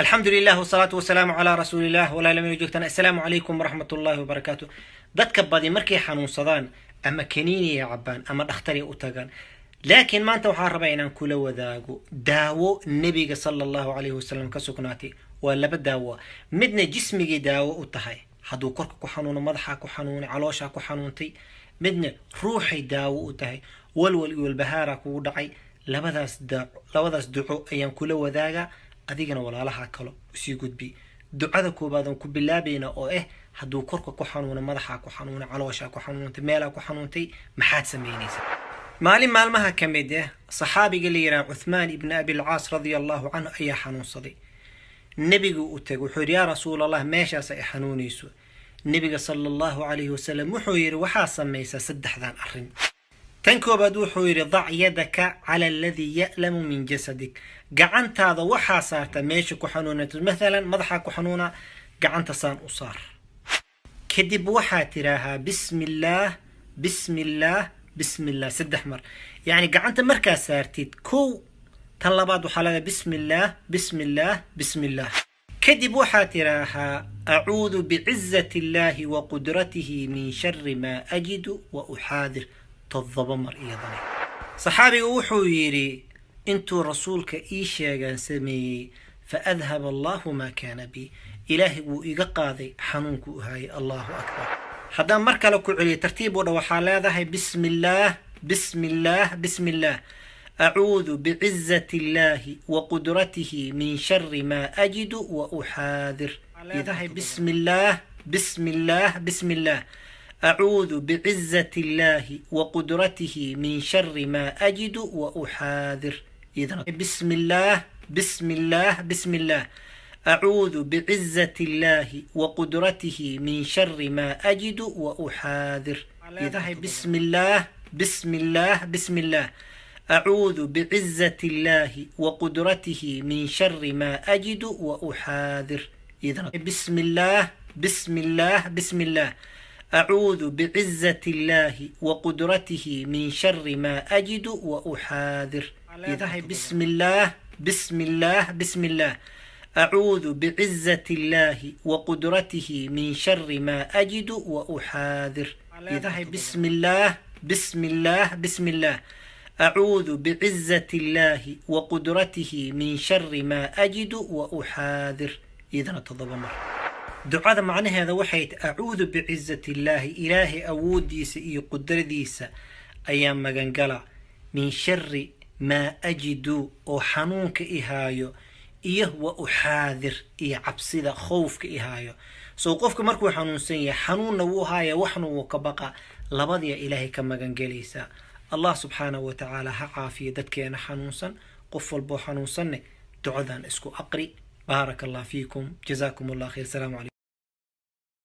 الحمد لله والصلاة والسلام على رسول الله ولا لم يجوكتنا. السلام عليكم ورحمة الله وبركاته. dadka badi markay xanuunsadaan ama kaniiniya cabaan ama dhakhtar u tagaan, laakiin maanta waxaan rabaa inaan kula wadaago daawo nabiga sallallahu alayhi wasallam ka sugnaatay. waa laba daawo, midna jismiga daawo u tahay haduu korka ku xanuuno, madaxa ku xanuuno, caloosha ku xanuuntay, midna ruuxi daawo u tahay walwal iyo bahaara ku dhacay. labadaas duco ayaan kula wadaaga, adigana walaalaha kale usii gudbi. ducada koobaadan ku bilaabayna oo haduu korka ku xanuuno, madaxa ku xanuuno, caloosha ku xanuuntay, meelaha ku xanuuntay, maxaad sameynaysaa? maalmaha kamid saxaabiga la yiraahdo Uthman ibn Abi al-Aas radiyallahu anhu ayaa xanuunsaday. nabigu u tagay wuxuu yiri yaa rasuulallah, meeshaas ay xanuunayso. nabiga sallallahu alayhi wasallam wuxuu yiri waxaa sameeysa saddexdan arrin. tan koobaad wuxuu yiri dac yadaka ala alladhi ya'lamu min jasadik, gacantaada waxaa saarta meesha ku xanuunato. مثلا madaxa ku xanuuna, gacanta saan u saar. kadib waxaa tiraahaa bismillah bismillah bismillah saddex mar. yani gacanta markaa saartid kow, tan labaad waxaa leedahay bismillah bismillah bismillah. kadib waxaa tiraahaa acuudu bi'izzati llahi wa qudratihi min sharri ma ajidu wa uxaadir. toddoba mar iyadana. saxaabigu wuxuu yiri intuu rasuulka ii sheegan sameeyay فأذهب الله ما كان بي، إلهي وإيقا قاضي حنونك هاي. الله أكبر. حدا مركا لكو علي ترتيب وحالة هاي بسم الله بسم الله بسم الله. أعوذ بعزة الله وقدرته من شر ما أجد وأحاذر. إذا هاي بسم الله بسم الله بسم الله. أعوذ بعزة الله وقدرته من شر ما أجد وأحاذر. إذا بسم الله بسم الله بسم الله. أعوذ بعزة الله وقدرته من شر ما أجد وأحاذر. إذا بسم الله بسم الله بسم الله. أعوذ بعزة الله وقدرته من شر ما أجد وأحاذر. إذا بسم الله بسم الله بسم الله. أعوذ بعزة الله وقدرته من شر ما أجد وأحاذر. إذا بسم الله بسم الله بسم الله. أعوذ بعزة الله وقدرته من شر ما أجد وأحاذر. إذا بسم الله بسم الله بسم الله. أعوذ بعزة الله وقدرته من شر ما أجد وأحاذر. إذا تضبط دعاء معنى هذا وحيد أعوذ بعزة الله، إلهي أوديس إي قدرديس أيام مغنقلا من شر ما أجد وحنونك إهايو إيه وأحاذر إيه عبسيدة خوفك إهايو. قفك مركو حنون سنية حنون وهايا وحنو وكبقى لبضي إلهي كما غنقليسا. الله سبحانه وتعالى حقافي دتكينا حنونسا قفل بو حنونسا دعوذان اسكو أقري. بارك الله فيكم، جزاكم الله خير، السلام عليكم.